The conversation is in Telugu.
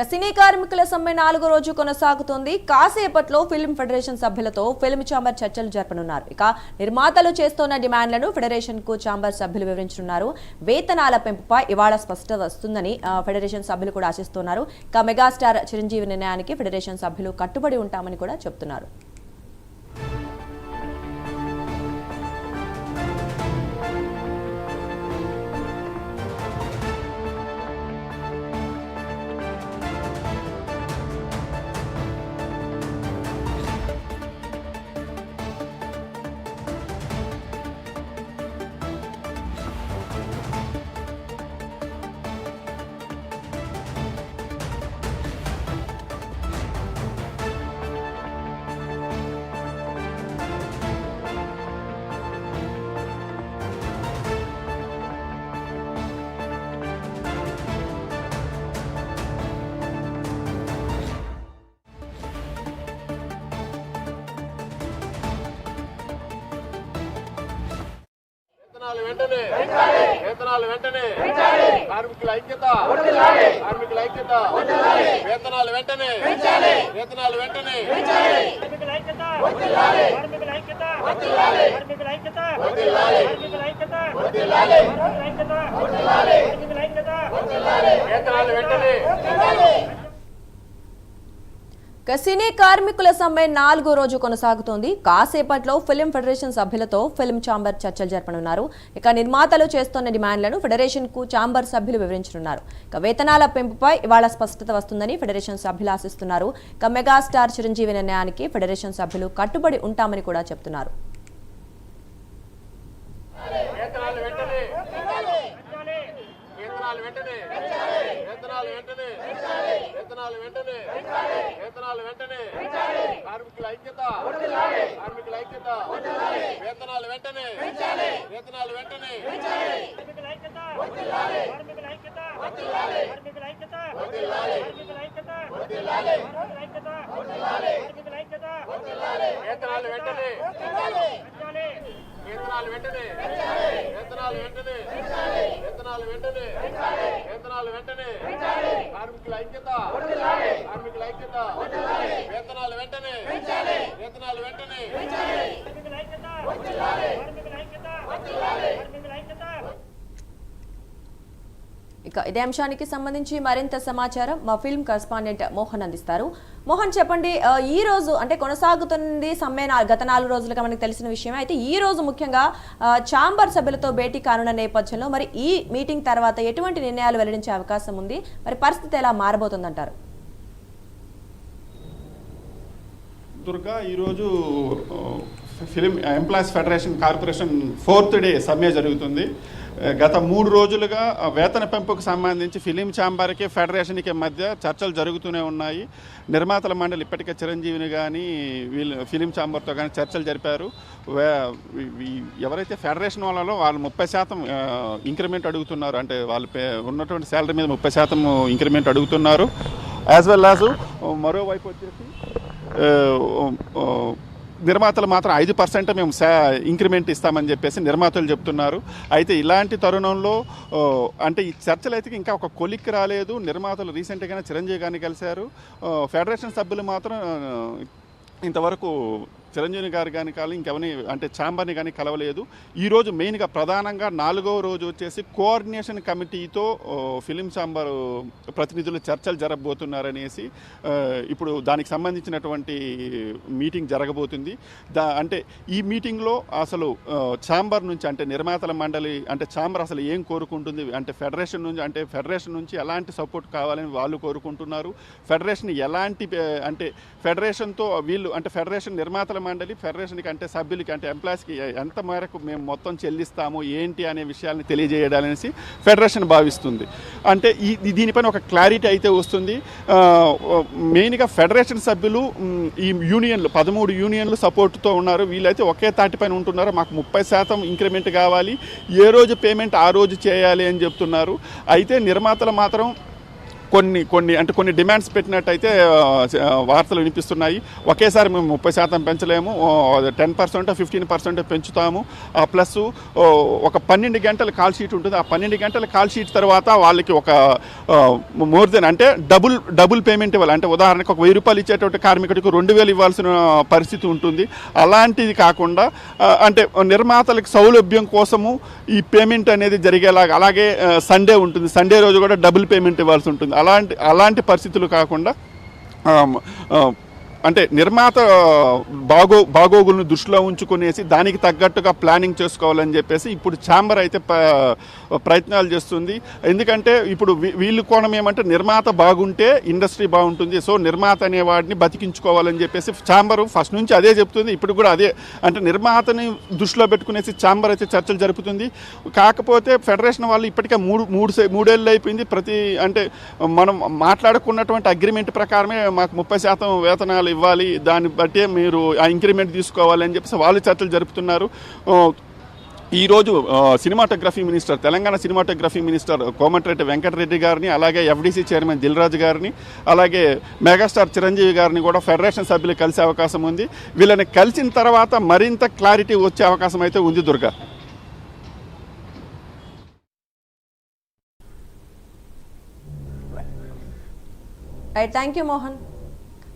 సినీ కార్మికుల సమ్మె 4వ రోజు కొనసాగుతోంది. కాసేపట్లో ఫిల్మ్ ఫెడరేషన్ సభ్యులతో ఫిల్మ్ ఛాంబర్ చర్చలు జరపనున్నారు. ఇక నిర్మాతలు చేస్తున్న డిమాండ్లను ఫెడరేషన్ కు ఛాంబర్ సభ్యులు వివరించనున్నారు. వేతనాల పెంపుపై ఇవాళ స్పష్టత వస్తుందని ఫెడరేషన్ సభ్యులు కూడా ఆశిస్తున్నారు. ఇక మెగాస్టార్ చిరంజీవి నిర్ణయానికి ఫెడరేషన్ సభ్యులు కట్టుబడి ఉంటామని కూడా చెబుతున్నారు. వేతనాలు వెంటనే కార్మికుల ఐక్యత వేతనాలు వెంటనే సినీ కార్మికుల సమ్మె 4వ రోజు కొనసాగుతోంది. కాసేపట్లో ఫిల్మ్ ఫెడరేషన్ సభ్యులతో ఫిల్మ్ ఛాంబర్ చర్చలు జరపనున్నారు. ఇక నిర్మాతలు చేస్తున్న డిమాండ్లను ఫెడరేషన్ కు ఛాంబర్ సభ్యులు వివరించనున్నారు. ఇక వేతనాల పెంపుపై ఇవాళ స్పష్టత వస్తుందని ఫెడరేషన్ సభ్యులు ఆశిస్తున్నారు. ఇక మెగాస్టార్ చిరంజీవి నిర్ణయానికి ఫెడరేషన్ సభ్యులు కట్టుబడి ఉంటామని కూడా చెబుతున్నారు. కార్మికుల ఐక్యత వేతనాలు వెంటనే ఇక ఇదే అంశానికి సంబంధించి మరింత సమాచారం మా ఫిల్మ్ కరెస్పాండెంట్ మోహన్ అందిస్తారు. మోహన్, చెప్పండి, ఈ రోజు అంటే కొనసాగుతుంది సమ్మె గత 4 రోజులుగా మనకు తెలిసిన విషయమే. అయితే ఈ రోజు ముఖ్యంగా ఛాంబర్ సభ్యులతో భేటీ కానున్న నేపథ్యంలో మరి ఈ మీటింగ్ తర్వాత ఎటువంటి నిర్ణయాలు వెల్లడించే అవకాశం ఉంది? మరి పరిస్థితి ఎలా మారబోతుందంటారు? దుర్గా, ఈరోజు film employees federation corporation 4th day సమ్మె జరుగుతుంది. గత 3 రోజులుగా వేతన పెంపుకు సంబంధించి ఫిలిం ఛాంబర్కి ఫెడరేషన్కి మధ్య చర్చలు జరుగుతూనే ఉన్నాయి. నిర్మాతల మండలి ఇప్పటికే చిరంజీవిని కానీ వీళ్ళు ఫిలిం ఛాంబర్తో కానీ చర్చలు జరిపారు. ఎవరైతే ఫెడరేషన్ వాళ్ళలో వాళ్ళు 30% ఇంక్రిమెంట్ అడుగుతున్నారు. అంటే వాళ్ళు ఉన్నటువంటి శాలరీ మీద 30% ఇంక్రిమెంట్ అడుగుతున్నారు. యాజ్ వెల్ యాజ్ మరోవైపు వచ్చేసి నిర్మాతలు మాత్రం 5% మేము ఇంక్రిమెంట్ ఇస్తామని చెప్పేసి నిర్మాతలు చెప్తున్నారు. అయితే ఇలాంటి తరుణంలో అంటే ఈ చర్చలు అయితే ఇంకా ఒక కొలిక్కి రాలేదు. నిర్మాతలు రీసెంట్గానే చిరంజీవి గారిని కలిశారు. ఫెడరేషన్ సభ్యులు మాత్రం ఇంతవరకు చిరంజీవి గారు కానీ ఇంకెవరిని అంటే ఛాంబర్ని కానీ కలవలేదు. ఈరోజు మెయిన్గా ప్రధానంగా 4వ రోజు వచ్చేసి కోఆర్డినేషన్ కమిటీతో ఫిలిం ఛాంబర్ ప్రతినిధులు చర్చలు జరగబోతున్నారనేసి ఇప్పుడు దానికి సంబంధించినటువంటి మీటింగ్ జరగబోతుంది. అంటే ఈ మీటింగ్లో అసలు ఛాంబర్ నుంచి అంటే నిర్మాతల మండలి అంటే ఛాంబర్ అసలు ఏం కోరుకుంటుంది, అంటే ఫెడరేషన్ నుంచి ఎలాంటి సపోర్ట్ కావాలని వాళ్ళు కోరుకుంటున్నారు. ఫెడరేషన్ ఎలాంటి అంటే ఫెడరేషన్తో వీళ్ళు అంటే ఫెడరేషన్ నిర్మాతల మండలి ఫెడరేషన్కి అంటే సభ్యులకి అంటే ఎంప్లాయీస్కి ఎంత మేరకు మేము మొత్తం చెల్లిస్తాము ఏంటి అనే విషయాన్ని తెలియజేయడాలనేసి ఫెడరేషన్ భావిస్తుంది. అంటే దీనిపైన ఒక క్లారిటీ అయితే వస్తుంది. మెయిన్గా ఫెడరేషన్ సభ్యులు ఈ యూనియన్లు 13 యూనియన్లు సపోర్ట్తో ఉన్నారు. వీళ్ళైతే ఒకే తాటిపైన ఉంటున్నారు. మాకు 30% ఇంక్రిమెంట్ కావాలి, ఏ రోజు పేమెంట్ ఆ రోజు చేయాలి అని చెప్తున్నారు. అయితే నిర్మాతలు మాత్రం కొన్ని డిమాండ్స్ పెట్టినట్టయితే వార్తలు వినిపిస్తున్నాయి. ఒకేసారి మేము 30% పెంచలేము, 10% 15% పెంచుతాము, ప్లస్ ఒక 12 గంటల కాల్ షీట్ ఉంటుంది. ఆ 12 గంటల కాల్ షీట్ తర్వాత వాళ్ళకి ఒక మోర్ దెన్ అంటే డబుల్ పేమెంట్ ఇవ్వాలి. అంటే ఉదాహరణకు ఒక 1000 రూపాయలు ఇచ్చేటువంటి కార్మికుడికి 2000 ఇవ్వాల్సిన పరిస్థితి ఉంటుంది. అలాంటిది కాకుండా అంటే నిర్మాతలకు సౌలభ్యం కోసము ఈ పేమెంట్ అనేది జరిగేలాగా, అలాగే సండే ఉంటుంది, సండే రోజు కూడా డబుల్ పేమెంట్ ఇవ్వాల్సి ఉంటుంది. అలాంటి పరిస్థితులు కాకుండా అంటే నిర్మాత బాగోగులను దృష్టిలో ఉంచుకునేసి దానికి తగ్గట్టుగా ప్లానింగ్ చేసుకోవాలని చెప్పేసి ఇప్పుడు ఛాంబర్ అయితే ప్రయత్నాలు చేస్తుంది. ఎందుకంటే ఇప్పుడు వీళ్ళు కోణం ఏమంటే నిర్మాత బాగుంటే ఇండస్ట్రీ బాగుంటుంది, సో నిర్మాత అనేవాడిని బతికించుకోవాలని చెప్పేసి ఛాంబర్ ఫస్ట్ నుంచి అదే చెప్తుంది. ఇప్పుడు కూడా అదే, అంటే నిర్మాతని దృష్టిలో పెట్టుకునేసి ఛాంబర్ అయితే చర్చలు జరుపుతుంది. కాకపోతే ఫెడరేషన్ వాళ్ళు ఇప్పటికే మూడేళ్ళు అయిపోయింది. అంటే మనం మాట్లాడుకున్నటువంటి అగ్రిమెంట్ ప్రకారమే మాకు 30% వేతనాలు ఇవ్వాలి, దాన్ని బట్టే మీరు ఆ ఇంక్రిమెంట్ తీసుకోవాలి అని చెప్పేసి వాళ్ళు చర్చలు జరుపుతున్నారు. ఈరోజు cinematography minister, Telangana cinematography minister Komatireddy Venkatreddy గారిని, అలాగే ఎఫ్డీసీ చైర్మన్ దిల్రాజు గారిని, అలాగే మెగాస్టార్ చిరంజీవి గారిని కూడా ఫెడరేషన్ సభ్యులు కలిసే అవకాశం ఉంది. వీళ్ళని కలిసిన తర్వాత మరింత క్లారిటీ వచ్చే అవకాశం అయితే ఉంది. Durga, thank you Mohan.